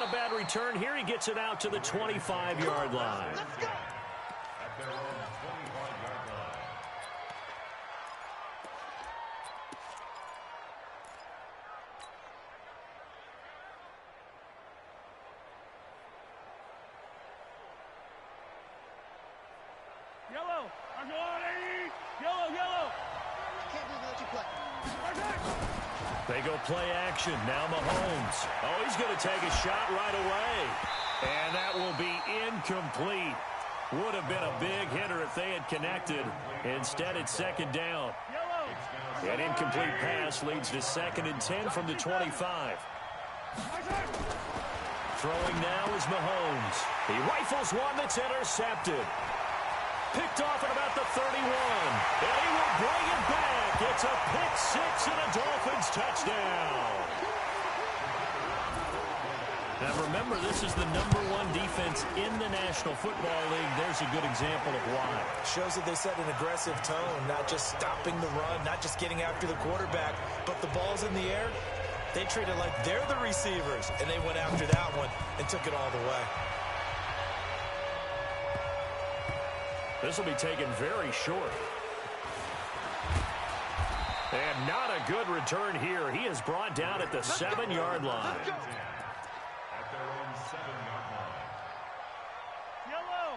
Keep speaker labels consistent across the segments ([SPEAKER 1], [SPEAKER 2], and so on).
[SPEAKER 1] a bad return here. He gets it out to the 25-yard line.
[SPEAKER 2] Let's go.
[SPEAKER 3] Yellow. I'm going, Eddie. Yellow, yellow.
[SPEAKER 2] Can't do that, you play.
[SPEAKER 1] They go play action. Now Mahomes. Oh, he's going to take a shot right away. And that will be incomplete. Would have been a big hitter if they had connected. Instead, it's second down. An incomplete pass leads to 2nd and 10 from the 25. Throwing now is Mahomes. He rifles one that's intercepted. Picked off at about the 31. And he will bring it back. It's a pick six and a Dolphins touchdown. Now remember, this is the #1 defense in the National Football League. There's a good example of why.
[SPEAKER 4] Shows that they set an aggressive tone, not just stopping the run, not just getting after the quarterback, but the ball's in the air. They treat it like they're the receivers, and they went after that one and took it all the way.
[SPEAKER 1] This will be taken very short. And not a good return here. He is brought down at the 7-yard line.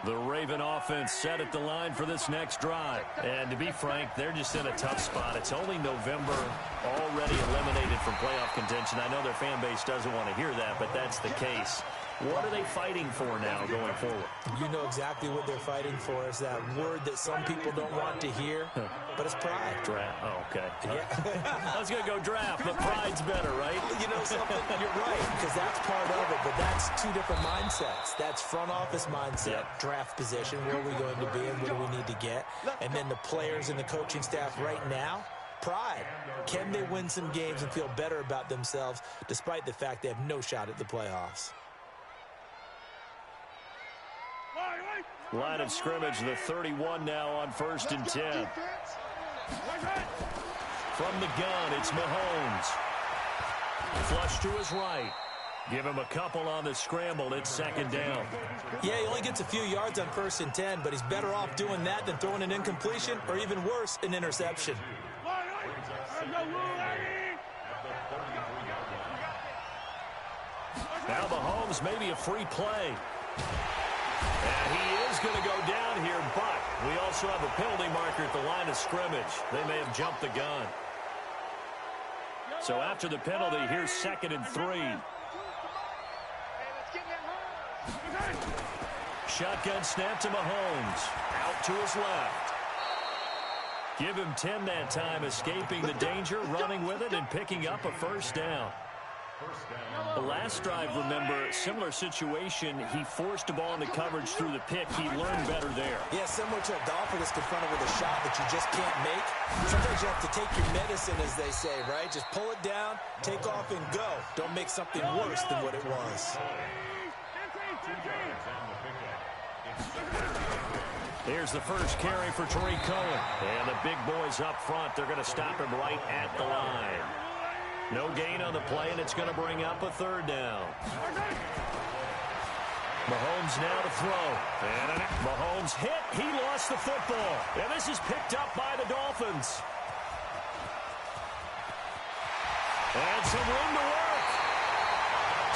[SPEAKER 1] The Raven offense set at the line for this next drive. And to be frank, they're just in a tough spot. It's only November, already eliminated from playoff contention. I know their fan base doesn't want to hear that, but that's the case. What are they fighting for now going forward?
[SPEAKER 4] You know exactly what they're fighting for. Is that word that some people don't want to hear, but it's pride.
[SPEAKER 1] Draft. Oh, okay.
[SPEAKER 4] Yeah.
[SPEAKER 1] I was going to go draft, but pride's better, right?
[SPEAKER 4] You know something? You're right, because that's part of it, but that's two different mindsets. That's front office mindset, draft position, where are we going to be and what do we need to get? And then the players and the coaching staff right now, pride. Can they win some games and feel better about themselves despite the fact they have no shot at the playoffs?
[SPEAKER 1] Line of scrimmage, the 31 now on 1st and 10. From the gun, it's Mahomes. Flush to his right. Give him a couple on the scramble. It's 2nd down.
[SPEAKER 4] Yeah, he only gets a few yards on 1st and 10, but he's better off doing that than throwing an incompletion or even worse, an interception.
[SPEAKER 1] Now Mahomes, maybe a free play. And he is going to go down here, but we also have a penalty marker at the line of scrimmage. They may have jumped the gun. So after the penalty, here's 2nd and 3. Shotgun snap to Mahomes. Out to his left. Give him 10 that time, escaping the danger, running with it, and picking up a 1st down. The last drive, remember, similar situation. He forced a ball into coverage through the pick. He learned better there.
[SPEAKER 4] Yeah, similar to a golfer that's confronted with a shot that you just can't make. Sometimes you have to take your medicine, as they say, right? Just pull it down, take off, and go. Don't make something worse than what it was.
[SPEAKER 1] Here's the first carry for Tariq Cohen. And the big boys up front, they're going to stop him right at the line. No gain on the play, and it's going to bring up a 3rd down. Mahomes now to throw. And Mahomes hit. He lost the football. And this is picked up by the Dolphins. And some room to work.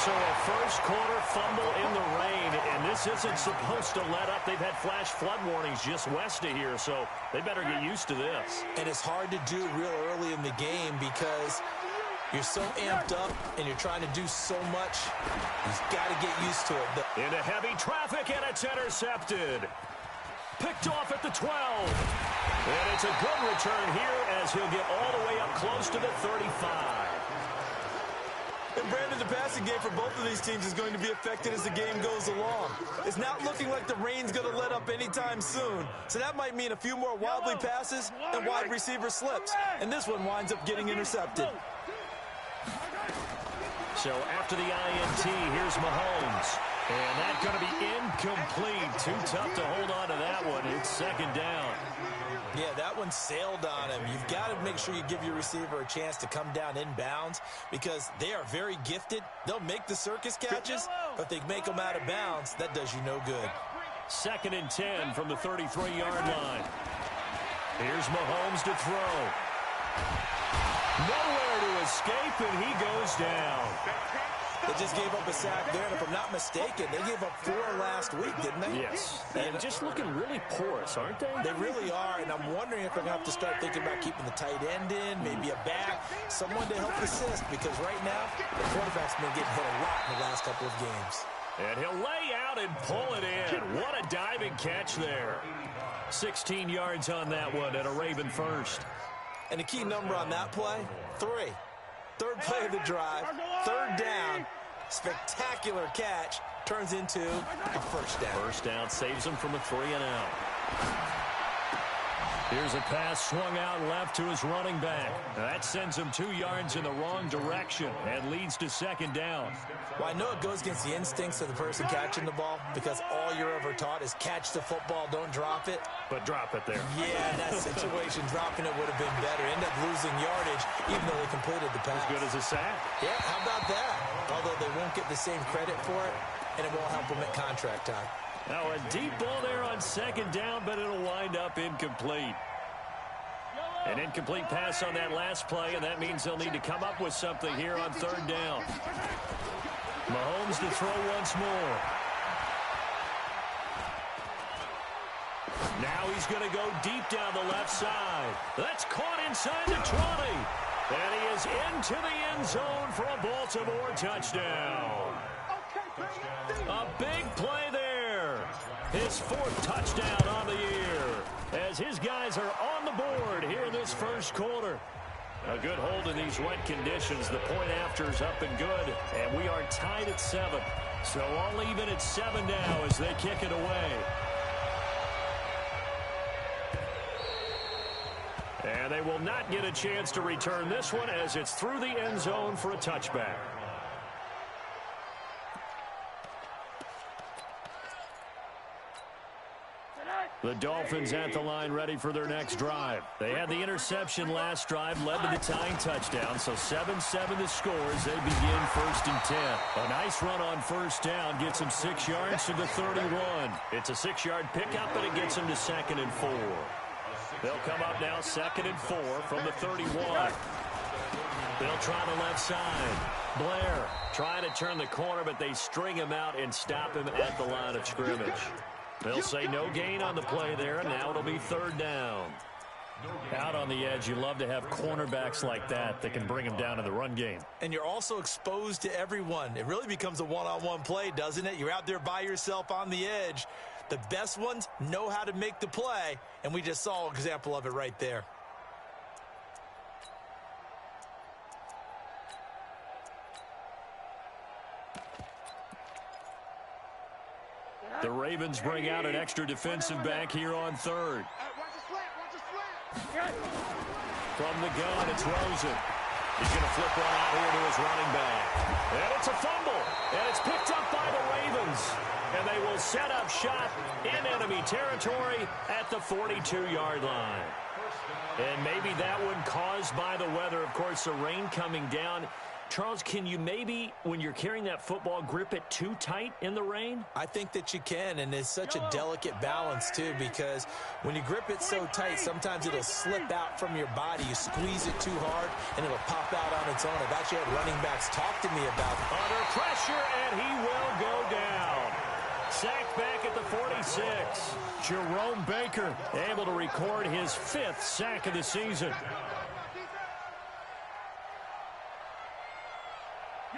[SPEAKER 1] So a first-quarter fumble in the rain, and this isn't supposed to let up. They've had flash flood warnings just west of here, so they better get used to this.
[SPEAKER 4] And it's hard to do real early in the game because you're so amped up and you're trying to do so much. You've got to get used to it.
[SPEAKER 1] Into heavy traffic, and it's intercepted. Picked off at the 12. And it's a good return here as he'll get all the way up close to the 35.
[SPEAKER 4] And Brandon, the passing game for both of these teams is going to be affected as the game goes along. It's not looking like the rain's going to let up anytime soon. So that might mean a few more wobbly passes and wide receiver slips. And this one winds up getting intercepted.
[SPEAKER 1] So after the INT, here's Mahomes. And that's going to be incomplete. Too tough to hold on to that one. It's second down.
[SPEAKER 4] Yeah, that one sailed on him. You've got to make sure you give your receiver a chance to come down inbounds because they are very gifted. They'll make the circus catches, but if they make them out of bounds, that does you no good.
[SPEAKER 1] Second and 10 from the 33-yard line. Here's Mahomes to throw. Nowhere to escape, and he goes down.
[SPEAKER 4] They just gave up a sack there, and if I'm not mistaken, they gave up 4 last week, didn't they?
[SPEAKER 1] Yes. And just looking really porous, aren't they?
[SPEAKER 4] They really are, and I'm wondering if they're going to have to start thinking about keeping the tight end in, maybe a back, someone to help assist, because right now, the quarterback's been getting hit a lot in the last couple of games.
[SPEAKER 1] And he'll lay out and pull it in. What a diving catch there. 16 yards on that one and a Raven first.
[SPEAKER 4] And the key number on that play, 3. Third play of the drive, third down, spectacular catch, turns into a first down.
[SPEAKER 1] First down saves him from a 3-and-out. Here's a pass swung out left to his running back. That sends him 2 yards in the wrong direction and leads to second down.
[SPEAKER 4] Well, I know it goes against the instincts of the person catching the ball because all you're ever taught is catch the football, don't drop it.
[SPEAKER 1] But drop it there.
[SPEAKER 4] Yeah, in that situation, dropping it would have been better. End up losing yardage, even though they completed the pass.
[SPEAKER 1] As good as a sack.
[SPEAKER 4] Yeah, how about that? Although they won't get the same credit for it, and it won't help them at contract time.
[SPEAKER 1] Now a deep ball there on second down, but it'll wind up incomplete. An incomplete pass on that last play, and that means they'll need to come up with something here on third down. Mahomes to throw once more. Now he's going to go deep down the left side. That's caught inside the 20. And he is into the end zone for a Baltimore touchdown. A big play there. His 4th touchdown on the year as his guys are on the board here in this first quarter. A good hold in these wet conditions. The point after is up and good, and we are tied at 7. So all even at 7 now as they kick it away. And they will not get a chance to return this one as it's through the end zone for a touchback. The Dolphins at the line ready for their next drive. They had the interception last drive, led to the tying touchdown, so 7-7 the score as they begin 1st and 10. A nice run on first down gets them 6 yards to the 31. It's a 6-yard pickup, but it gets them to 2nd and 4. They'll come up now 2nd and 4 from the 31. They'll try the left side. Blair trying to turn the corner, but they string him out and stop him at the line of scrimmage. They'll say no gain on the play there, and now it'll be 3rd down. Out on the edge, you love to have cornerbacks like that can bring them down in the run game.
[SPEAKER 4] And you're also exposed to everyone. It really becomes a one-on-one play, doesn't it? You're out there by yourself on the edge. The best ones know how to make the play, and we just saw an example of it right there.
[SPEAKER 1] The Ravens bring out an extra defensive back here on 3rd. From the gun, it's Rosen. He's going to flip one out here to his running back. And it's a fumble. And it's picked up by the Ravens. And they will set up shop in enemy territory at the 42-yard line. And maybe that one caused by the weather. Of course, the rain coming down. Charles, can you maybe, when you're carrying that football, grip it too tight in the rain?
[SPEAKER 4] I think that you can, and it's such a delicate balance, too, because when you grip it so tight, sometimes it'll slip out from your body. You squeeze it too hard, and it'll pop out on its own. I've actually had running backs talk to me about it.
[SPEAKER 1] Under pressure, and he will go down. Sacked back at the 46. Jerome Baker able to record his 5th sack of the season.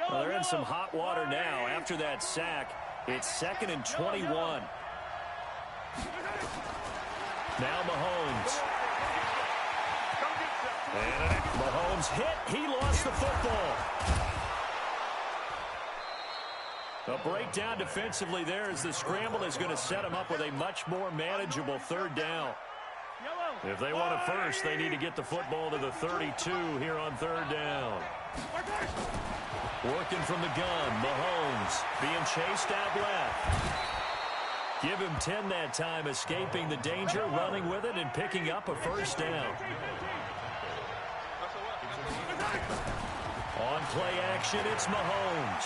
[SPEAKER 1] Well, they're in some hot water now. After that sack, it's 2nd and 21. Now Mahomes. And Mahomes hit. He lost the football. A breakdown defensively there as the scramble is going to set him up with a much more manageable 3rd down. If they want it first, they need to get the football to the 32 here on third down. Working from the gun, Mahomes being chased out left. Give him 10 that time, escaping the danger, running with it, and picking up a first down. On play action, it's Mahomes.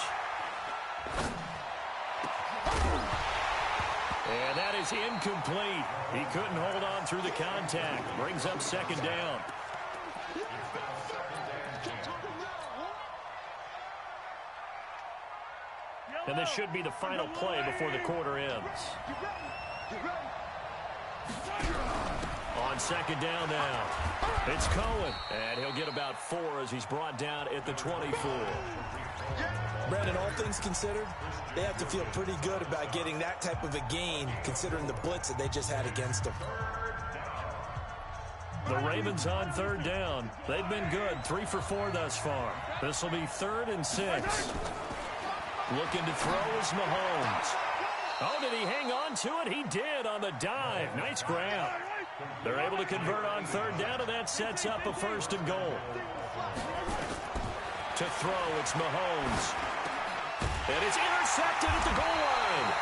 [SPEAKER 1] And that is incomplete. He couldn't hold on through the contact. Brings up second down. And this should be the final play before the quarter ends. On second down now, it's Cohen. And he'll get about 4 as he's brought down at the 24.
[SPEAKER 4] Brandon, all things considered, they have to feel pretty good about getting that type of a gain, considering the blitz that they just had against them.
[SPEAKER 1] The Ravens on third down. They've been good, 3 for 4 thus far. This will be 3rd and 6. Looking to throw is Mahomes. Oh, did he hang on to it? He did on the dive. Nice grab. They're able to convert on third down, and that sets up a 1st and goal. To throw, it's Mahomes. And it's intercepted at the goal line.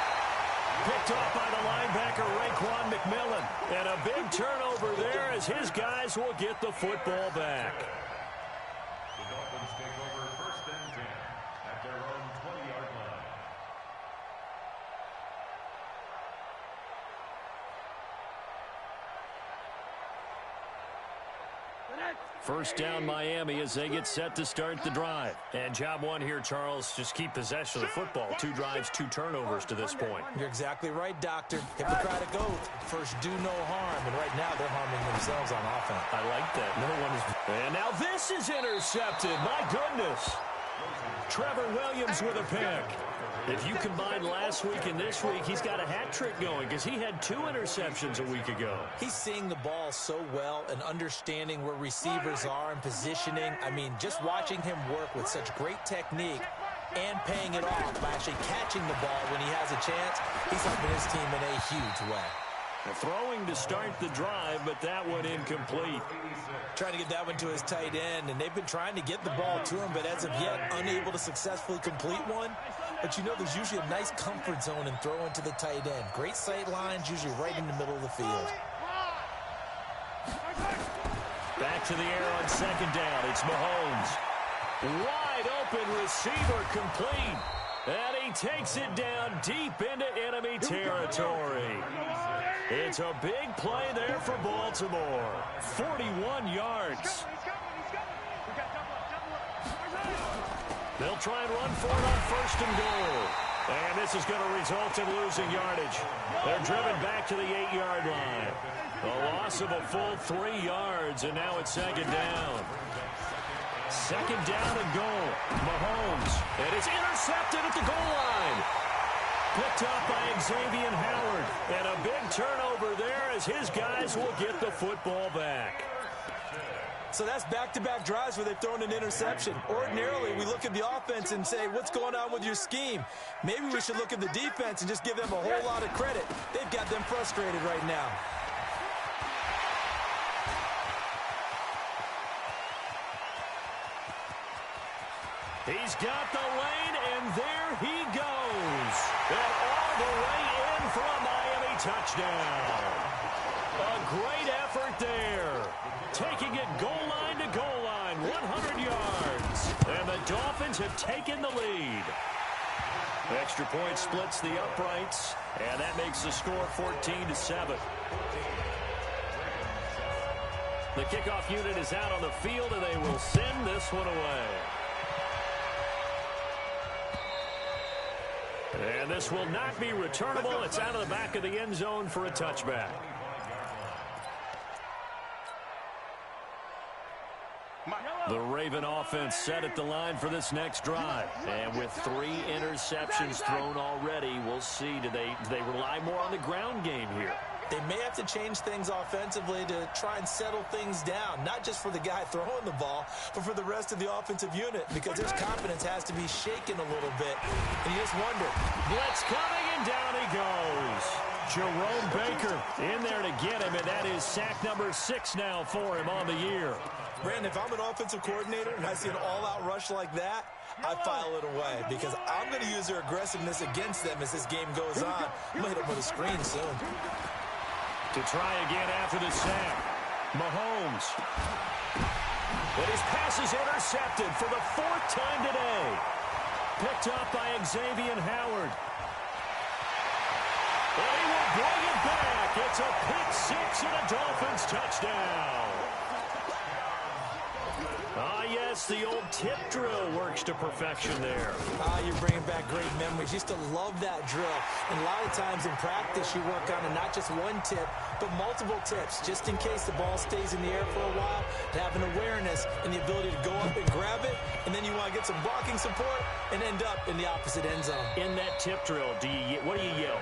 [SPEAKER 1] Picked off by the linebacker, Raekwon McMillan. And a big turnover there as his guys will get the football back.
[SPEAKER 5] The Dolphins take over 1st and 10 at their own 20-yard line.
[SPEAKER 1] First down, Miami, as they get set to start the drive. And job one here, Charles, just keep possession of the football. 2 drives, 2 turnovers to this point.
[SPEAKER 4] You're exactly right, Doctor. Hippocratic oath. First, do no harm. And right now, they're harming themselves on offense.
[SPEAKER 1] I like that. No one is. And now this is intercepted. My goodness. Trevor Williams with a pick. If you combine last week and this week, he's got a hat trick going because he had 2 interceptions a week ago.
[SPEAKER 4] He's seeing the ball so well and understanding where receivers are and positioning. I mean, just watching him work with such great technique and paying it off by actually catching the ball when he has a chance, he's helping his team in a huge way.
[SPEAKER 1] Throwing to start the drive, but that one incomplete.
[SPEAKER 4] Trying to get that one to his tight end, and they've been trying to get the ball to him, but as of yet, unable to successfully complete one. But you know, there's usually a nice comfort zone in throwing to the tight end. Great sight lines, usually right in the middle of the field.
[SPEAKER 1] Back to the air on second down. It's Mahomes. Wide open receiver complete. And he takes it down deep into enemy territory. It's a big play there for Baltimore. 41 yards. They'll try and run for it on 1st and goal. And this is going to result in losing yardage. They're driven back to the 8-yard line. A loss of a full 3 yards, and now it's second down. Second down and goal. Mahomes. And it's intercepted at the goal line. Picked up by Xavier Howard. And a big turnover there as his guys will get the football back.
[SPEAKER 4] So that's back-to-back drives where they've thrown an interception. Ordinarily, we look at the offense and say, what's going on with your scheme? Maybe we should look at the defense and just give them a whole lot of credit. They've got them frustrated right now.
[SPEAKER 1] He's got the lane, and there he goes. And all the way in for a Miami touchdown. A great effort there. Taking it goal line to goal line, 100 yards. And the Dolphins have taken the lead. Extra point splits the uprights, and that makes the score 14-7. The kickoff unit is out on the field, and they will send this one away. And this will not be returnable. It's out of the back of the end zone for a touchback. The Raven offense set at the line for this next drive. And with 3 interceptions thrown already, we'll see. Do they rely more on the ground game here?
[SPEAKER 4] They may have to change things offensively to try and settle things down, not just for the guy throwing the ball, but for the rest of the offensive unit, because his confidence has to be shaken a little bit. And you just wonder.
[SPEAKER 1] Blitz coming, and down he goes. Jerome Baker in there to get him, and that is sack number 6 now for him on the year.
[SPEAKER 4] Brandon, if I'm an offensive coordinator and I see an all-out rush like that, I file it away because I'm going to use their aggressiveness against them as this game goes on. I'm going to hit them with a screen soon.
[SPEAKER 1] To try again after the sack, Mahomes. But his pass is intercepted for the 4th time today. Picked up by Xavier Howard. And he will bring it back. It's a pick 6 and a Dolphins touchdown. Ah, yes, the old tip drill works to perfection there.
[SPEAKER 4] You're bringing back great memories. Used to love that drill. And a lot of times in practice, you work on not just one tip, but multiple tips, just in case the ball stays in the air for a while, to have an awareness and the ability to go up and grab it, and then you want to get some blocking support and end up in the opposite end zone.
[SPEAKER 1] In that tip drill, what do you yell?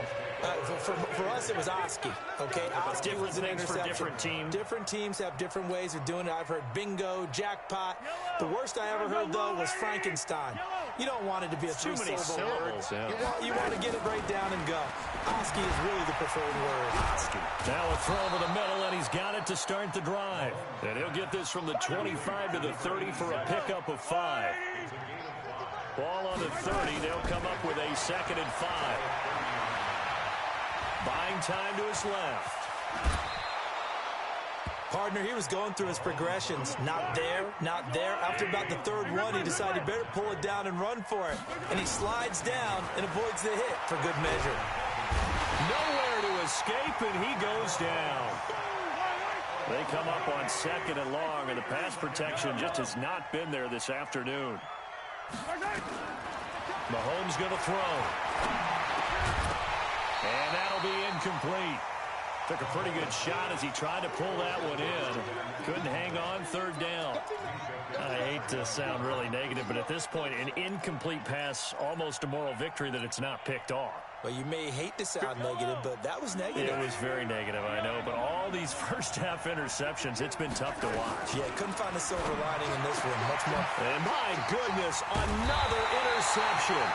[SPEAKER 4] For us, it was Oski. Okay, Oski was an interception.
[SPEAKER 1] For different teams.
[SPEAKER 4] Different teams have different ways of doing it. I've heard bingo, jackpot. The worst I ever heard, though, was Frankenstein. You don't want it to be a three-syllable word. Yeah. You want to get it right down and go. Oski is really the preferred word. Oski.
[SPEAKER 1] Now a throw over the middle, and he's got it to start the drive. And he'll get this from the 25 to the 30 for a pickup of 5. Ball on the 30. They'll come up with a 2nd and 5. Buying time to his left.
[SPEAKER 4] Partner, he was going through his progressions. Not there, not there. After about the 3rd one, he decided he better pull it down and run for it. And he slides down and avoids the hit for good measure.
[SPEAKER 1] Nowhere to escape, and he goes down. They come up on 2nd and long, and the pass protection just has not been there this afternoon. Mahomes going to throw. And that'll be incomplete. Took a pretty good shot as he tried to pull that one in. Couldn't hang on, 3rd down. I hate to sound really negative, but at this point, an incomplete pass, almost a moral victory that it's not picked off.
[SPEAKER 4] Well, you may hate to sound negative, but that was negative.
[SPEAKER 1] It was very negative, I know. But all these first-half interceptions, it's been tough to watch.
[SPEAKER 4] Yeah, couldn't find a silver lining in this one. Much more.
[SPEAKER 1] And my goodness, another interception.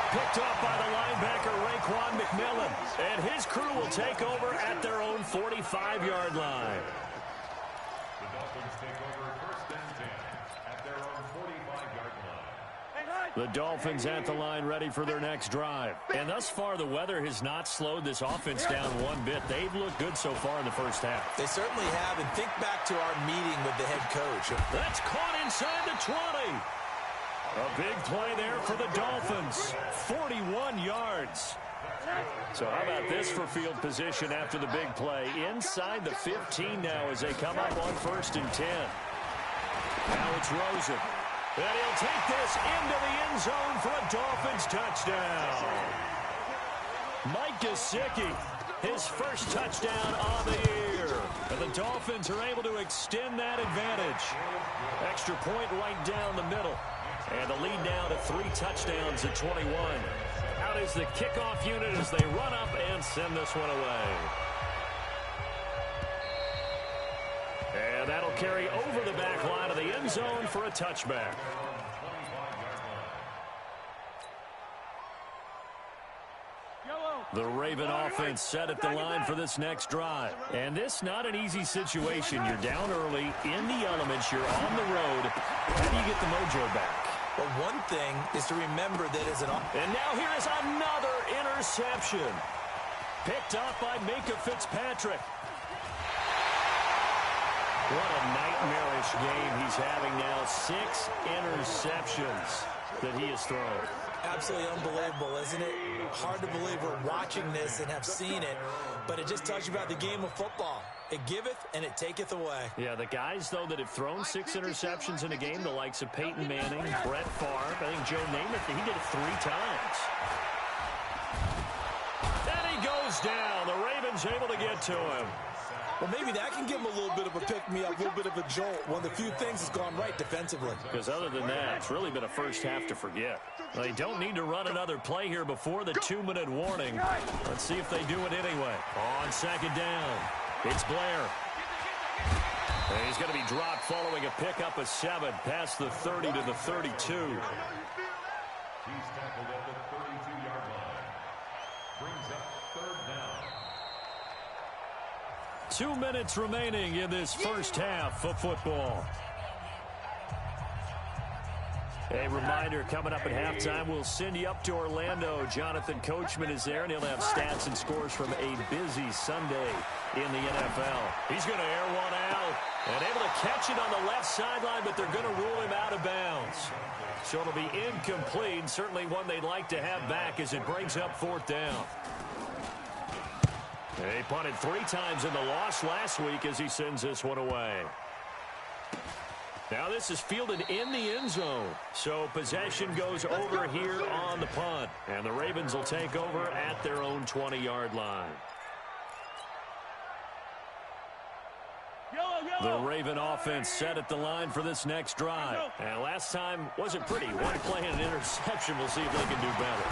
[SPEAKER 1] Picked off by the linebacker, Raekwon McMillan. And his crew will take over at their own 45-yard line.
[SPEAKER 5] The Dolphins take over 1st and 10 at their own 45-yard line.
[SPEAKER 1] The Dolphins at the line ready for their next drive. And thus far, the weather has not slowed this offense down one bit. They've looked good so far in the first half.
[SPEAKER 4] They certainly have. And think back to our meeting with the head coach.
[SPEAKER 1] That's caught inside the 20. A big play there for the Dolphins. 41 yards. So how about this for field position after the big play? Inside the 15 now as they come up on 1st and 10. Now it's Rosen. And he'll take this into the end zone for a Dolphins touchdown. Mike Gesicki, his first touchdown on the year. And the Dolphins are able to extend that advantage. Extra point right down the middle. And the lead now to 3 touchdowns at 21. Out is the kickoff unit as they run up and send this one away. And that'll carry over the back line of the end zone for a touchback. The Raven offense set at the line for this next drive. And this not an easy situation. You're down early, in the elements, you're on the road. How do you get the mojo back?
[SPEAKER 4] Well, one thing is to remember that as an...
[SPEAKER 1] And now here is another interception. Picked off by Minka Fitzpatrick. What a nightmarish game he's having now. 6 interceptions that he has thrown.
[SPEAKER 4] Absolutely unbelievable, isn't it? Hard to believe we're watching this and have seen it, but it just tells you about the game of football. It giveth and it taketh away.
[SPEAKER 1] Yeah, the guys, though, that have thrown 6 interceptions in a game, the likes of Peyton Manning, Brett Favre, I think Joe Namath, he did it 3 times. And he goes down. The Ravens able to get to him.
[SPEAKER 4] Well, maybe that can give him a little bit of a pick-me-up, a little bit of a jolt. One of the few things that's gone right defensively.
[SPEAKER 1] Because other than that, it's really been a first half to forget. They don't need to run another play here before the 2-minute warning. Let's see if they do it anyway. On second down, it's Blair. And he's going to be dropped following a pickup of 7 past the 30 to the 32.
[SPEAKER 5] He's tackled at the 32-yard line. Brings up third down.
[SPEAKER 1] 2 minutes remaining in this first half of football. A reminder, coming up at halftime, we'll send you up to Orlando. Jonathan Coachman is there, and he'll have stats and scores from a busy Sunday in the NFL. He's going to air one out and able to catch it on the left sideline, but they're going to rule him out of bounds. So it'll be incomplete, certainly one they'd like to have back as it brings up fourth down. They punted 3 times in the loss last week as he sends this one away. Now this is fielded in the end zone. So possession goes over here on the punt. And the Ravens will take over at their own 20-yard line. The Raven offense set at the line for this next drive. And last time wasn't pretty. One play and an interception. We'll see if they can do better.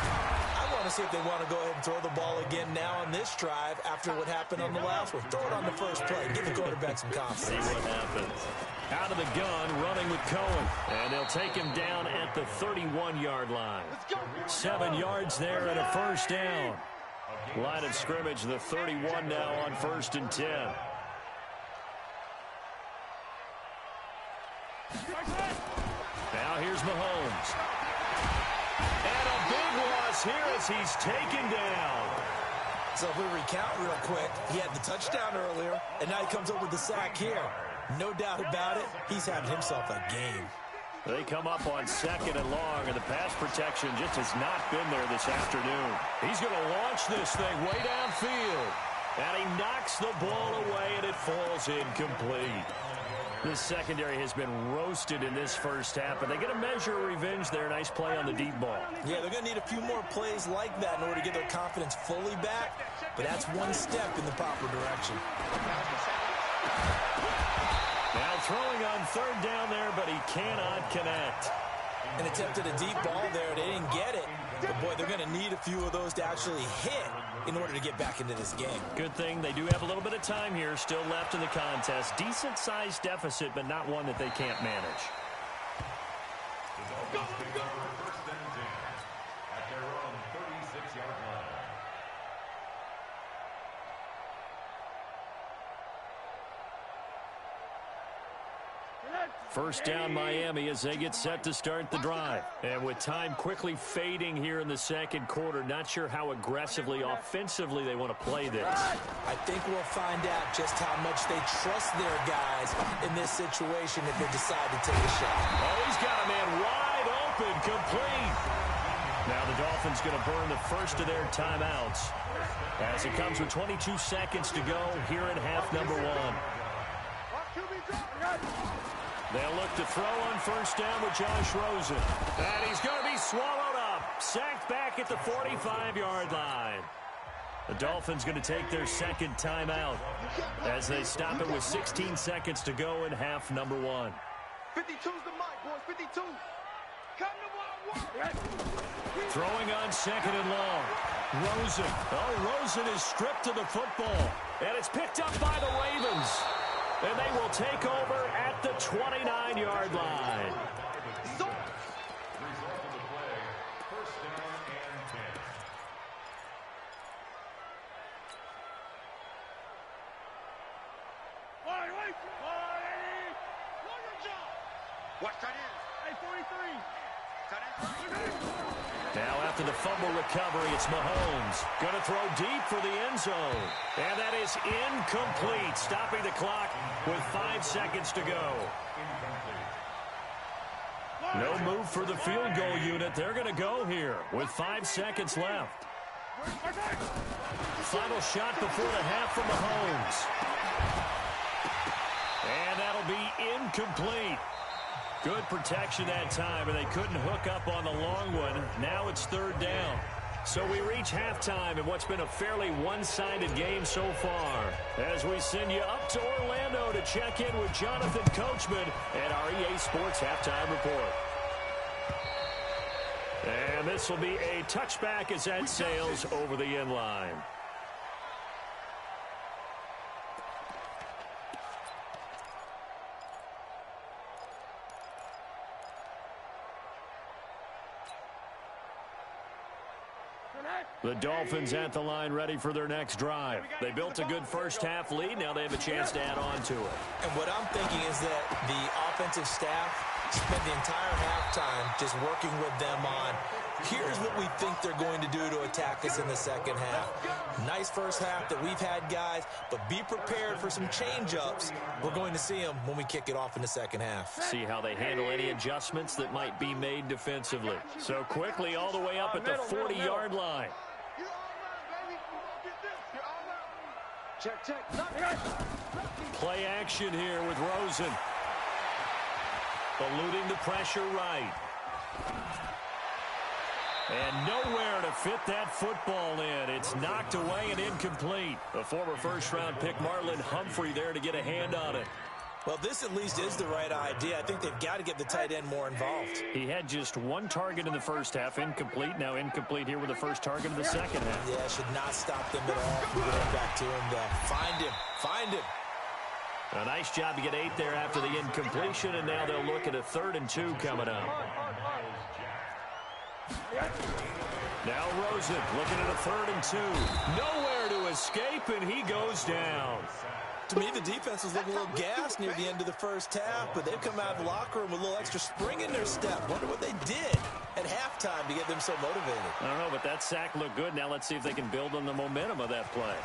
[SPEAKER 4] I want to see if they want to go ahead and throw the ball again now on this drive after what happened on the last one. Throw it on the first play. Give the quarterback some confidence.
[SPEAKER 1] See what happens. Out of the gun, running with Cohen. And they'll take him down at the 31-yard line. 7 yards there and a first down. Line of scrimmage, the 31 now on 1st and 10. Now here's Mahomes. And a big loss here as he's taken down.
[SPEAKER 4] So if we recount real quick, he had the touchdown earlier, and now he comes up with the sack here. No doubt about it, he's having himself a game.
[SPEAKER 1] They come up on 2nd and long, and the pass protection just has not been there this afternoon. He's going to launch this thing way downfield. And he knocks the ball away, and it falls incomplete. This secondary has been roasted in this first half, but they get a measure of revenge there. Nice play on the deep ball.
[SPEAKER 4] Yeah, they're going to need a few more plays like that in order to get their confidence fully back, but that's one step in the proper direction.
[SPEAKER 1] Now throwing on 3rd down there, but he cannot connect.
[SPEAKER 4] An attempt at a deep ball there. They didn't get it. But, boy, they're going to need a few of those to actually hit in order to get back into this game.
[SPEAKER 1] Good thing they do have a little bit of time here still left in the contest. Decent-sized deficit, but not one that they can't manage.
[SPEAKER 5] The Dolphins take over 1st and 10 at their own 36-yard line.
[SPEAKER 1] First down Miami as they get set to start the drive. And with time quickly fading here in the second quarter, not sure how aggressively, offensively they want to play this.
[SPEAKER 4] I think we'll find out just how much they trust their guys in this situation if they decide to take a shot.
[SPEAKER 1] Oh, he's got a man wide open, complete. Now the Dolphins going to burn the first of their timeouts as it comes with 22 seconds to go here in half number 1. They'll look to throw on 1st down with Josh Rosen. And he's going to be swallowed up. Sacked back at the 45-yard line. The Dolphins going to take their 2nd timeout as they stop it with 16 seconds to go in half number 1.
[SPEAKER 2] 52's the mic, boys. 52. Come to one.
[SPEAKER 1] Throwing on 2nd and long. Rosen. Oh, Rosen is stripped to the football. And it's picked up by the Ravens. And they will take over at the 29-yard line.
[SPEAKER 5] Result of the play, 1st down and 10.
[SPEAKER 2] Watch tight end.
[SPEAKER 3] Hey, 43.
[SPEAKER 2] Tight end.
[SPEAKER 1] Now after the fumble recovery, it's Mahomes. Going to throw deep for the end zone. And that is incomplete, stopping the clock with 5 seconds to go. No move for the field goal unit. They're going to go here with 5 seconds left. Final shot before the half from Mahomes. And that'll be incomplete. Good protection that time, and they couldn't hook up on the long one. Now it's 3rd down. So we reach halftime in what's been a fairly one-sided game so far. As we send you up to Orlando to check in with Jonathan Coachman and our EA Sports Halftime Report. And this will be a touchback as that sails over the end line. The Dolphins at the line ready for their next drive. They built a good first-half lead. Now they have a chance to add on to it.
[SPEAKER 4] And what I'm thinking is that the offensive staff spent the entire halftime just working with them on, here's what we think they're going to do to attack us in the second half. Nice first half that we've had, guys, but be prepared for some change-ups. We're going to see them when we kick it off in the second half.
[SPEAKER 1] See how they handle any adjustments that might be made defensively. So quickly all the way up at the 40-yard line.
[SPEAKER 2] Check, check.
[SPEAKER 1] Play action here with Rosen. Eluding the pressure right. And nowhere to fit that football in. It's knocked away and incomplete. The former first-round pick Marlon Humphrey there to get a hand on it.
[SPEAKER 4] Well, this at least is the right idea. I think they've got to get the tight end more involved.
[SPEAKER 1] He had just one target in the first half, incomplete. Now incomplete here with the first target of the second half.
[SPEAKER 4] Yeah, should not stop them at all from going back to him, though. Find him. Find him.
[SPEAKER 1] A nice job to get 8 there after the incompletion, and now they'll look at a 3rd and 2 coming up. Now Rosen looking at a 3rd and 2. Nowhere to escape, and he goes down.
[SPEAKER 4] To me, the defense was looking a little gassed near the end of the first half, but they've come out of the locker room with a little extra spring in their step. Wonder what they did at halftime to get them so motivated.
[SPEAKER 1] I don't know, but that sack looked good. Now let's see if they can build on the momentum of that play.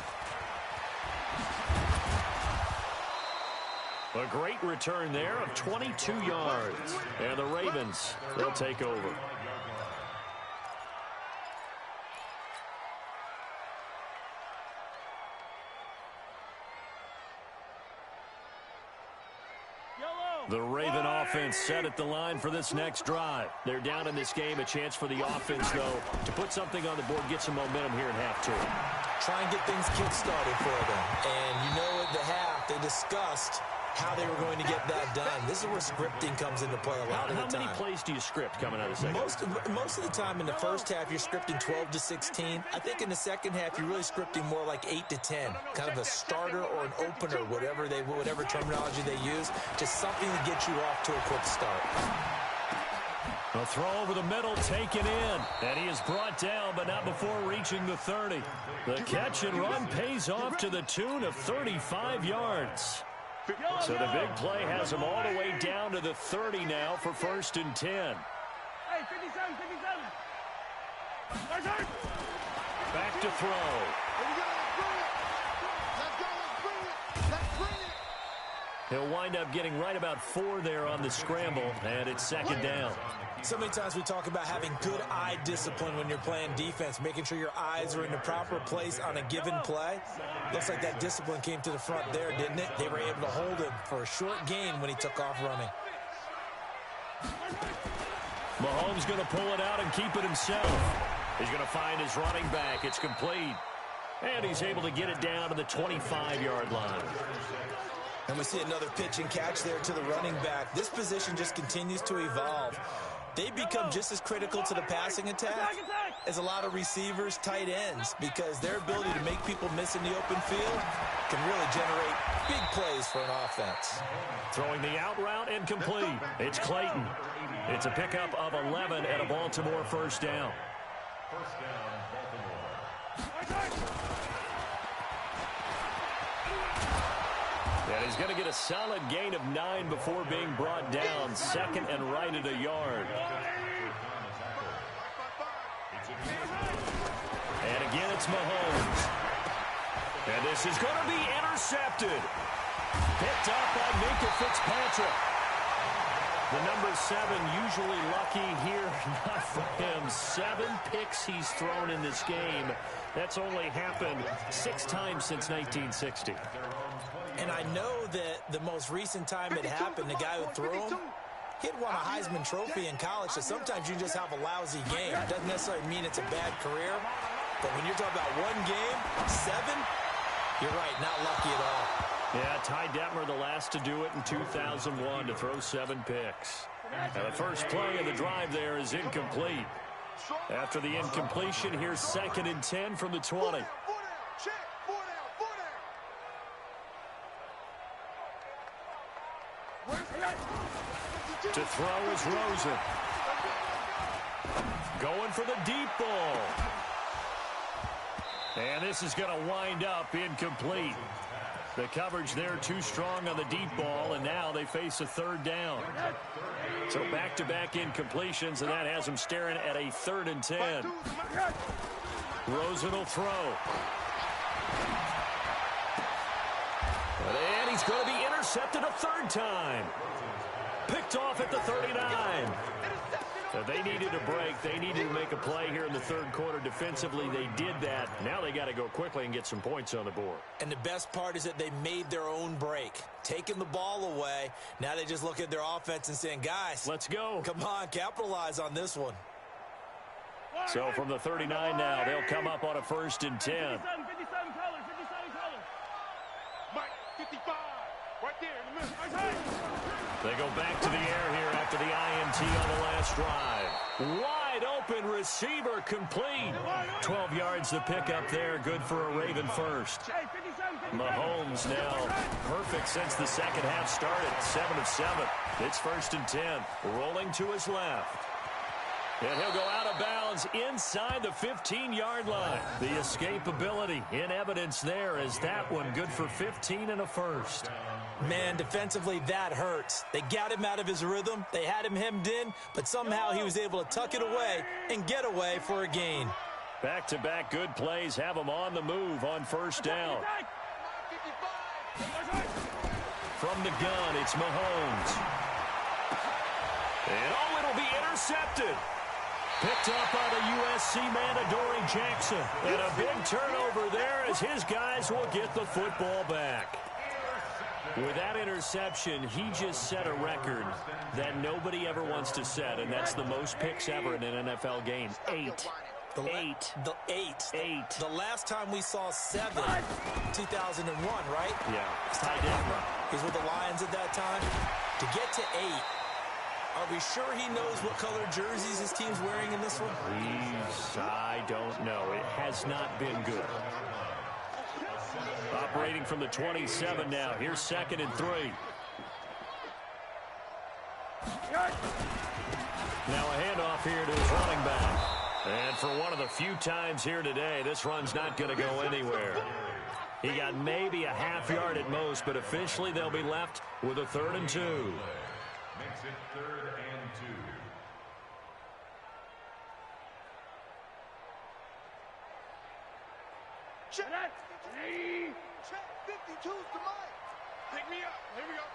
[SPEAKER 1] A great return there of 22 yards. And the Ravens, they'll take over. The Raven offense set at the line for this next drive. They're down in this game. A chance for the offense, though, to put something on the board, get some momentum here in half 2.
[SPEAKER 4] Try and get things kick-started for them. And you know at the half, they discussed how they were going to get that done. This is where scripting comes into play a lot of the time.
[SPEAKER 1] How many plays do you script coming out of the second?
[SPEAKER 4] Most of the time in the first half, you're scripting 12 to 16. I think in the second half, you're really scripting more like 8 to 10. Kind of a starter or an opener, whatever terminology they use. Just something to get you off to a quick start.
[SPEAKER 1] A throw over the middle, taken in. And he is brought down, but not before reaching the 30. The catch and run pays off to the tune of 35 yards. So the big play has him all the way down to the 30 now for 1st and 10.
[SPEAKER 3] Hey, 57, 57.
[SPEAKER 1] Back to throw. He'll wind up getting right about 4 there on the scramble, and it's 2nd down.
[SPEAKER 4] So many times we talk about having good eye discipline when you're playing defense, making sure your eyes are in the proper place on a given play. Looks like that discipline came to the front there, didn't it? They were able to hold him for a short gain when he took off running.
[SPEAKER 1] Mahomes going to pull it out and keep it himself. He's going to find his running back. It's complete. And he's able to get it down to the 25-yard line.
[SPEAKER 4] And we see another pitch and catch there to the running back. This position just continues to evolve. They become just as critical to the passing attack as a lot of receivers, tight ends, because their ability to make people miss in the open field can really generate big plays for an offense.
[SPEAKER 1] Throwing the out route incomplete. It's Clayton. It's a pickup of 11 and a Baltimore 1st down.
[SPEAKER 5] First down, Baltimore.
[SPEAKER 1] And he's going to get a solid gain of 9 before being brought down. 2nd and right at a yard. And again, it's Mahomes. And this is going to be intercepted. Picked up by Minka Fitzpatrick. The number 7 usually lucky here. Not for him. 7 picks he's thrown in this game. That's only happened 6 times since 1960.
[SPEAKER 4] And I know that the most recent time it happened, the guy who threw him, He had won a Heisman Trophy in college, so sometimes you just have a lousy game. It doesn't necessarily mean it's a bad career, but when you're talking about one game, 7, you're right, not lucky at all.
[SPEAKER 1] Yeah, Ty Detmer, the last to do it in 2001, to throw 7 picks. Now, the first play of the drive there is incomplete. After the incompletion, here's 2nd and 10 from the 20. To throw is Rosen. Going for the deep ball. And this is going to wind up incomplete. The coverage there too strong on the deep ball, and now they face a 3rd down. So back-to-back incompletions, and that has them staring at a 3rd and 10. Rosen will throw. And he's going to be intercepted a 3rd time. Picked off at the 39. So they needed a break. They needed to make a play here in the 3rd quarter. Defensively, they did that. Now they got to go quickly and get some points on the board.
[SPEAKER 4] And the best part is that they made their own break. Taking the ball away. Now they just look at their offense and saying, guys,
[SPEAKER 1] let's go.
[SPEAKER 4] Come on, capitalize on this one.
[SPEAKER 1] So from the 39 now, they'll come up on a 1st and 10.
[SPEAKER 3] 57 colors, 57 colors.
[SPEAKER 2] Mike, 55, right there in the middle.
[SPEAKER 1] They go back to the air here after the INT on the last drive. Wide open receiver complete. 12 yards to pick up there. Good for a Raven first. Mahomes now perfect since the second half started. 7 of 7. It's 1st and 10. Rolling to his left. And he'll go out of bounds inside the 15-yard line. The escapability in evidence there is that one good for 15 and a first.
[SPEAKER 4] Man, defensively, that hurts. They got him out of his rhythm. They had him hemmed in, but somehow he was able to tuck it away and get away for a gain.
[SPEAKER 1] Back-to-back good plays have him on the move on 1st down. From the gun, it's Mahomes. And it'll be intercepted. Picked up by the USC man, Adoree Jackson. And a big turnover there as his guys will get the football back. With that interception, he just set a record that nobody ever wants to set, and that's the most picks ever in an NFL game. 8.
[SPEAKER 4] The last time we saw 7, 2001, right?
[SPEAKER 1] Yeah. Ty Detmer.
[SPEAKER 4] He's with the Lions at that time. To get to 8, are we sure he knows what color jerseys his team's wearing in this one?
[SPEAKER 1] I don't know. It has not been good. Operating from the 27 now. Here's 2nd and 3. Now a handoff here to his running back. And for one of the few times here today, this run's not going to go anywhere. He got maybe a half yard at most, but officially they'll be left with a 3rd and 2.
[SPEAKER 5] Makes it 3rd and 2.
[SPEAKER 2] Check. Check. 52's the mic. Pick me up. Here we go.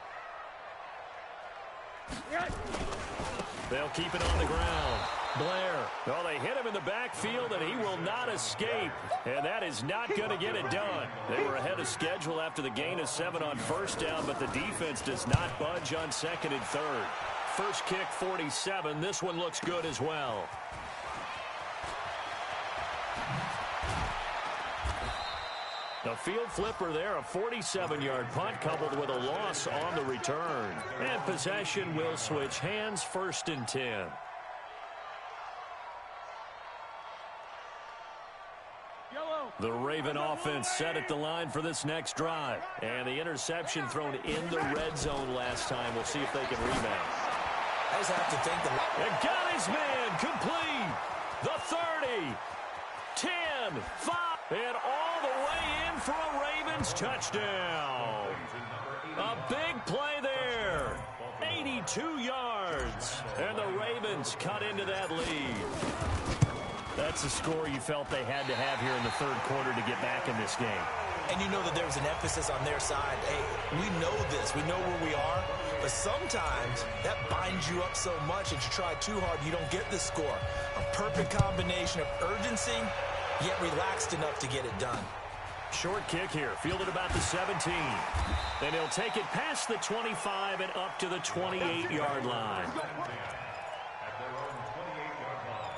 [SPEAKER 1] They'll keep it on the ground. Blair. Oh, they hit him in the backfield, and he will not escape. And that is not going to get it done. They were ahead of schedule after the gain of 7 on 1st down, but the defense does not budge on 2nd and 3rd. First kick, 47. This one looks good as well. A field flipper there, a 47-yard punt coupled with a loss on the return. And possession will switch hands, 1st and 10. The Raven offense set at the line for this next drive. And the interception thrown in the red zone last time. We'll see if they can rebound.
[SPEAKER 4] I just have to think
[SPEAKER 1] and got his man complete. The 30, 10, 5, and all the way in for a Ravens touchdown. A big play there. 82 yards. And the Ravens cut into that lead. That's a score you felt they had to have here in the 3rd quarter to get back in this game.
[SPEAKER 4] And you know that there was an emphasis on their side. Hey, we know this. We know where we are. But sometimes that binds you up so much that you try too hard, you don't get the score. A perfect combination of urgency, yet relaxed enough to get it done.
[SPEAKER 1] Short kick here, fielded about the 17. And he'll take it past the 25 and up to the 28-yard line.
[SPEAKER 5] At their own 28-yard line.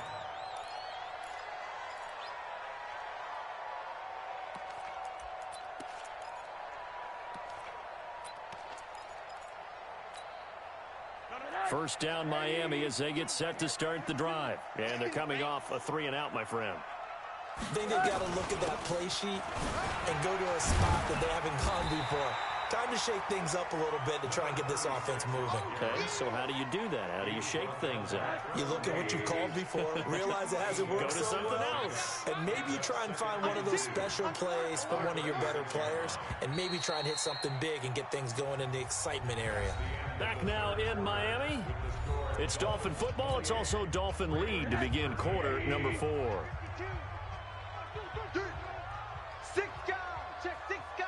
[SPEAKER 1] First down Miami as they get set to start the drive. And they're coming off a 3-and-out, my friend.
[SPEAKER 4] I think they got to look at that play sheet and go to a spot that they haven't gone before. Time to shake things up a little bit to try and get this offense moving.
[SPEAKER 1] Okay, so how do you do that? How do you shake things up?
[SPEAKER 4] You look at what you called before, realize it hasn't worked
[SPEAKER 1] Go to
[SPEAKER 4] so
[SPEAKER 1] something
[SPEAKER 4] well,
[SPEAKER 1] else.
[SPEAKER 4] and maybe you try and find one of those special plays from one of your better players, and maybe try and hit something big and get things going in the excitement area.
[SPEAKER 1] Back now in Miami. It's Dolphin football. It's also Dolphin lead to begin quarter number 4.
[SPEAKER 2] 6 guys. Check 6 guys.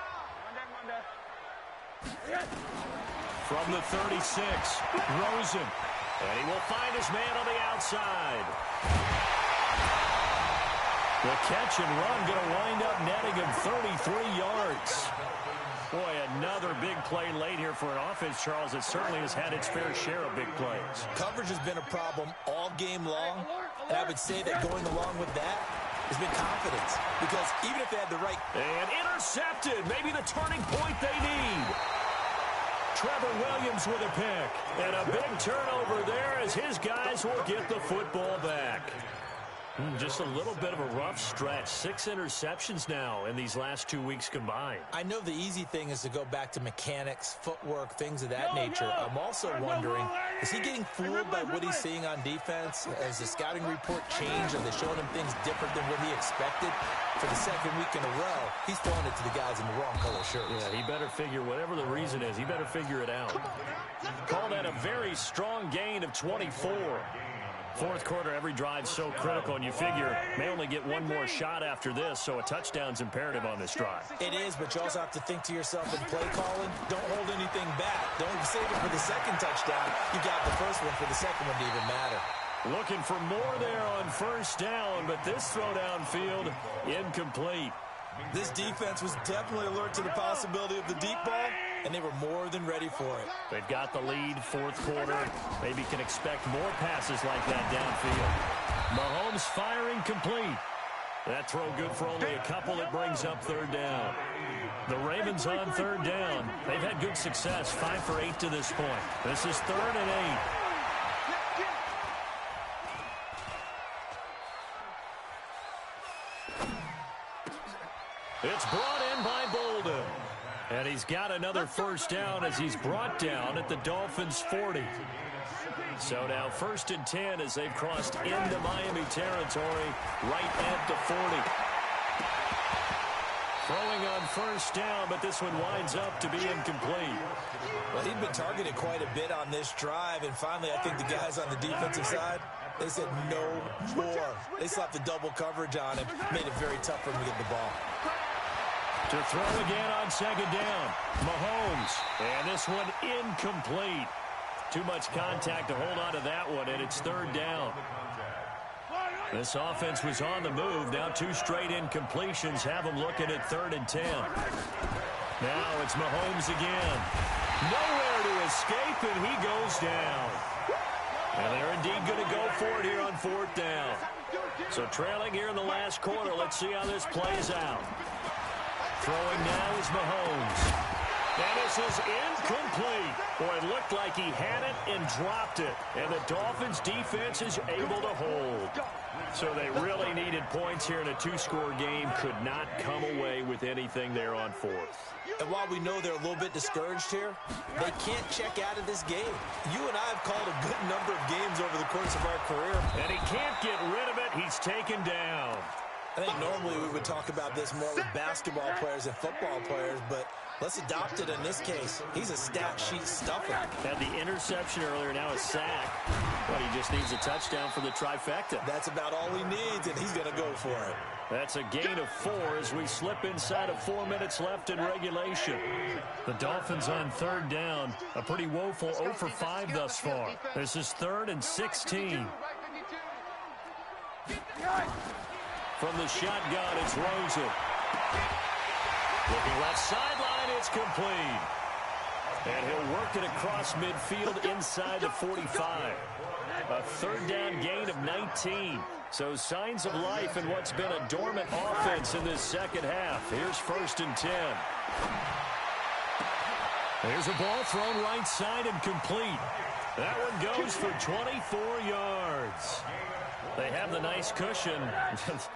[SPEAKER 1] From the 36, Rosen. And he will find his man on the outside. The catch and run going to wind up netting him 33 yards. Boy, another big play late here for an offense, Charles, that certainly has had its fair share of big plays.
[SPEAKER 4] Coverage has been a problem all game long, and I would say that going along with that has been confidence. Because even if they had the right...
[SPEAKER 1] And intercepted, maybe the turning point they need. Trevor Williams with a pick. And a big turnover there as his guys will get the football back. Just a little bit of a rough stretch. 6 interceptions now in these last 2 weeks combined.
[SPEAKER 4] I know the easy thing is to go back to mechanics, footwork, things of that nature. I'm also wondering, is he getting fooled by what he's seeing on defense? Has the scouting report changed? Are they showing him things different than what he expected? For the second week in a row, he's throwing it to the guys in the wrong color shirts.
[SPEAKER 1] Yeah, he better figure, whatever the reason is, he better figure it out. Call that a very strong gain of 24. Fourth quarter, every drive so critical, and you figure may only get one more shot after this, so a touchdown's imperative on this drive.
[SPEAKER 4] It is, but you also have to think to yourself in play calling, don't hold anything back. Don't save it for the second touchdown. You got the first one for the second one to even matter.
[SPEAKER 1] Looking for more there on first down, but this throw downfield, incomplete.
[SPEAKER 4] This defense was definitely alert to the possibility of the deep ball, and they were more than ready for it.
[SPEAKER 1] They've got the lead, fourth quarter. Maybe can expect more passes like that downfield. Mahomes firing complete. That throw good for only a couple. It brings up third down. The Ravens on third down. They've had good success, 5 for 8 to this point. This is 3rd and 8. It's brought in by Bolden. And he's got another first down as he's brought down at the Dolphins' 40. So now 1st and 10 as they've crossed into Miami territory right at the 40. Throwing on first down, but this one winds up to be incomplete.
[SPEAKER 4] Well, he'd been targeted quite a bit on this drive, and finally I think the guys on the defensive side, they said no more. They slapped the double coverage on him, made it very tough for him to get the ball.
[SPEAKER 1] To throw again on second down. Mahomes. And this one incomplete. Too much contact to hold on to that one, and it's 3rd down. This offense was on the move. Now 2 straight incompletions have them looking at 3rd and 10. Now it's Mahomes again. Nowhere to escape, and he goes down. And they're indeed going to go for it here on 4th down. So trailing here in the last quarter. Let's see how this plays out. Throwing now is Mahomes. And this is incomplete. Boy, it looked like he had it and dropped it. And the Dolphins defense is able to hold. So they really needed points here in a 2-score game. Could not come away with anything there on 4th.
[SPEAKER 4] And while we know they're a little bit discouraged here, they can't check out of this game. You and I have called a good number of games over the course of our career.
[SPEAKER 1] And he can't get rid of it. He's taken down.
[SPEAKER 4] I think normally we would talk about this more with basketball players and football players, but let's adopt it in this case. He's a stat sheet stuffer.
[SPEAKER 1] Had the interception earlier, now a sack. But he just needs a touchdown for the trifecta.
[SPEAKER 4] That's about all he needs, and he's going to go for it.
[SPEAKER 1] That's a gain of 4 as we slip inside of 4 minutes left in regulation. The Dolphins on 3rd down. A pretty woeful 0 for 5 thus far. This is 3rd and 16. From the shotgun, it's Rosen. Looking left sideline, it's complete. And he'll work it across midfield inside the 45. A third down gain of 19. So signs of life in what's been a dormant offense in this second half. Here's 1st and 10. There's a ball thrown right side and complete. That one goes for 24 yards. They have the nice cushion.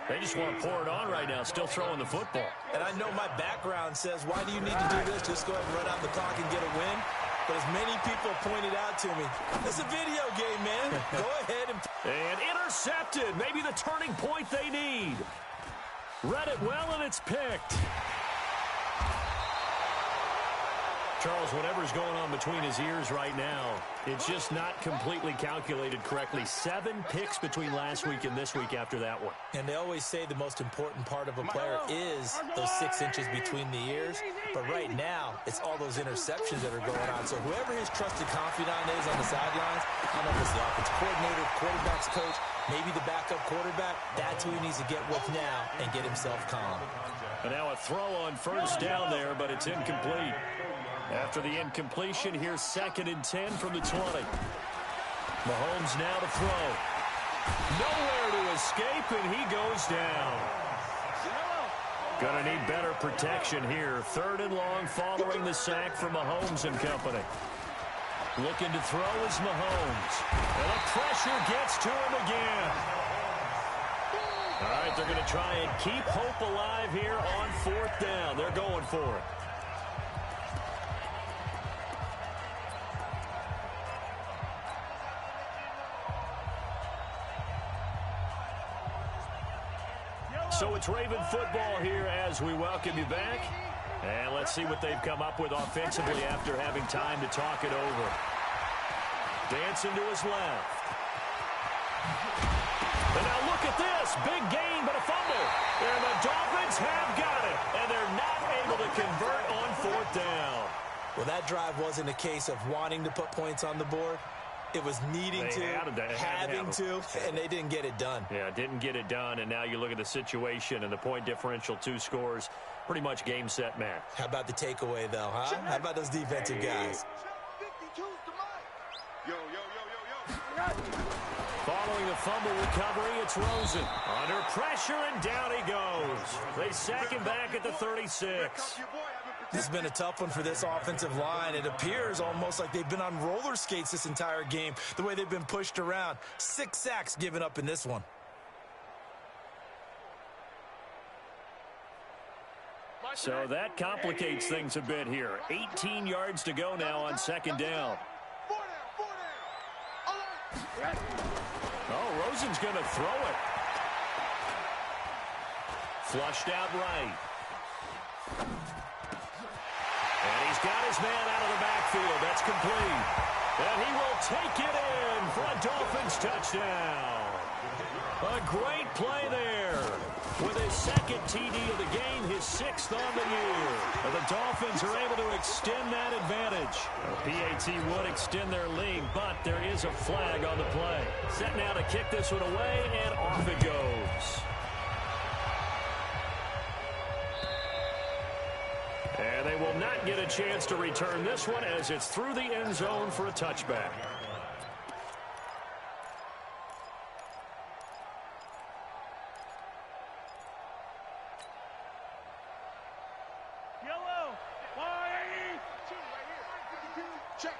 [SPEAKER 1] They just want to pour it on right now, still throwing the football.
[SPEAKER 4] And I know my background says, why do you need to do this? Just go ahead and run out the clock and get a win. But as many people pointed out to me, it's a video game, man. Go ahead and...
[SPEAKER 1] And intercepted. Maybe the turning point they need. Read it well, and it's picked. Charles, whatever's going on between his ears right now, it's just not completely calculated correctly. 7 picks between last week and this week after that one.
[SPEAKER 4] And they always say the most important part of a player is those 6 inches between the ears. But right now, it's all those interceptions that are going on. So whoever his trusted confidant is on the sidelines, I don't know if it's the offensive coordinator, quarterback's coach, maybe the backup quarterback, that's who he needs to get with now and get himself calm.
[SPEAKER 1] And now a throw on 1st down there, but it's incomplete. After the incompletion, here's 2nd and 10 from the 20. Mahomes now to throw. Nowhere to escape, and he goes down. Gonna need better protection here. 3rd and long following the sack from Mahomes and company. Looking to throw is Mahomes. And the pressure gets to him again. All right, they're going to try and keep hope alive here on 4th down. They're going for it. So it's Raven football here as we welcome you back. And let's see what they've come up with offensively after having time to talk it over. Dancing to his left. And now look at this. Big gain, but a fumble. And the Dolphins have got it. And they're not able to convert on 4th down.
[SPEAKER 4] Well, that drive wasn't a case of wanting to put points on the board. It was needing to, having to, and they didn't get it done.
[SPEAKER 1] Yeah, didn't get it done, and now you look at the situation and the point differential, 2 scores, pretty much game, set, match.
[SPEAKER 4] How about the takeaway, though, huh? How about those defensive guys?
[SPEAKER 1] Following the fumble recovery, it's Rosen. Under pressure, and down he goes. They sack him back at the 36.
[SPEAKER 4] This has been a tough one for this offensive line. It appears almost like they've been on roller skates this entire game, the way they've been pushed around. 6 sacks given up in this one.
[SPEAKER 1] So that complicates things a bit here. 18 yards to go now on 2nd down. Oh, Rosen's going to throw it. Flushed out right. And he's got his man out of the backfield. That's complete. And he will take it in for a Dolphins touchdown. A great play there. With his 2nd TD of the game, his 6th on the year. And the Dolphins are able to extend that advantage. PAT would extend their lead, but there is a flag on the play. Set now to kick this one away, and off it goes. And they will not get a chance to return this one as it's through the end zone for a touchback.
[SPEAKER 3] Yellow.
[SPEAKER 2] Check.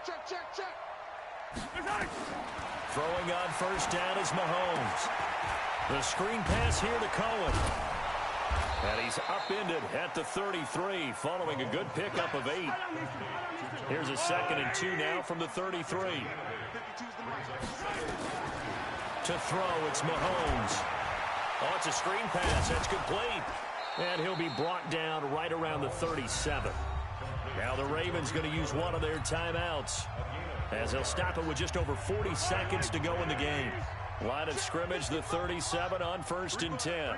[SPEAKER 1] Throwing on 1st down is Mahomes. The screen pass here to Cohen. And he's upended at the 33 following a good pickup of 8. Here's a 2nd and 2 now from the 33. To throw, it's Mahomes. Oh, it's a screen pass. That's complete. And he'll be brought down right around the 37. Now the Ravens going to use one of their timeouts as they'll stop it with just over 40 seconds to go in the game. Line of scrimmage, the 37 on 1st and 10.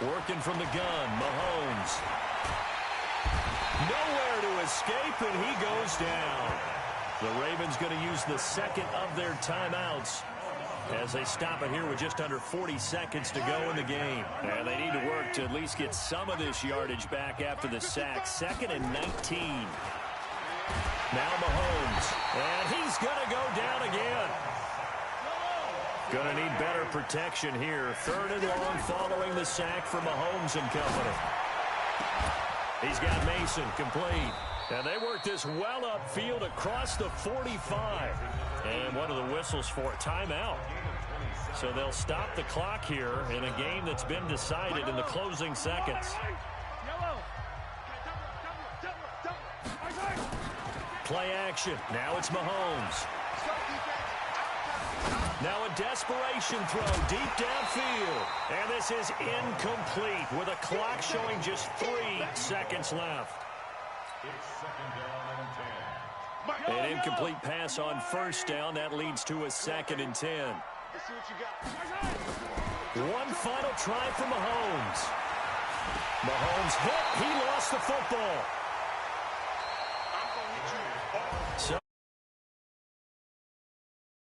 [SPEAKER 1] Working from the gun, Mahomes. Nowhere to escape, and he goes down. The Ravens going to use the 2nd of their timeouts as they stop it here with just under 40 seconds to go in the game. And they need to work to at least get some of this yardage back after the sack. 2nd and 19. Now Mahomes, and he's going to go down again. Going to need better protection here. 3rd and long following the sack for Mahomes and company. He's got Mason complete. And they work this well upfield across the 45. And one of the whistles for a timeout. So they'll stop the clock here in a game that's been decided in the closing seconds. Play action. Now it's Mahomes. Now a desperation throw deep downfield. And this is incomplete with a clock showing just 3 seconds left.
[SPEAKER 5] It's 2nd down and 10.
[SPEAKER 1] An incomplete pass on 1st down. That leads to a 2nd and 10.
[SPEAKER 2] Let's see what you got.
[SPEAKER 1] One final try for Mahomes. Mahomes hit. He lost the football.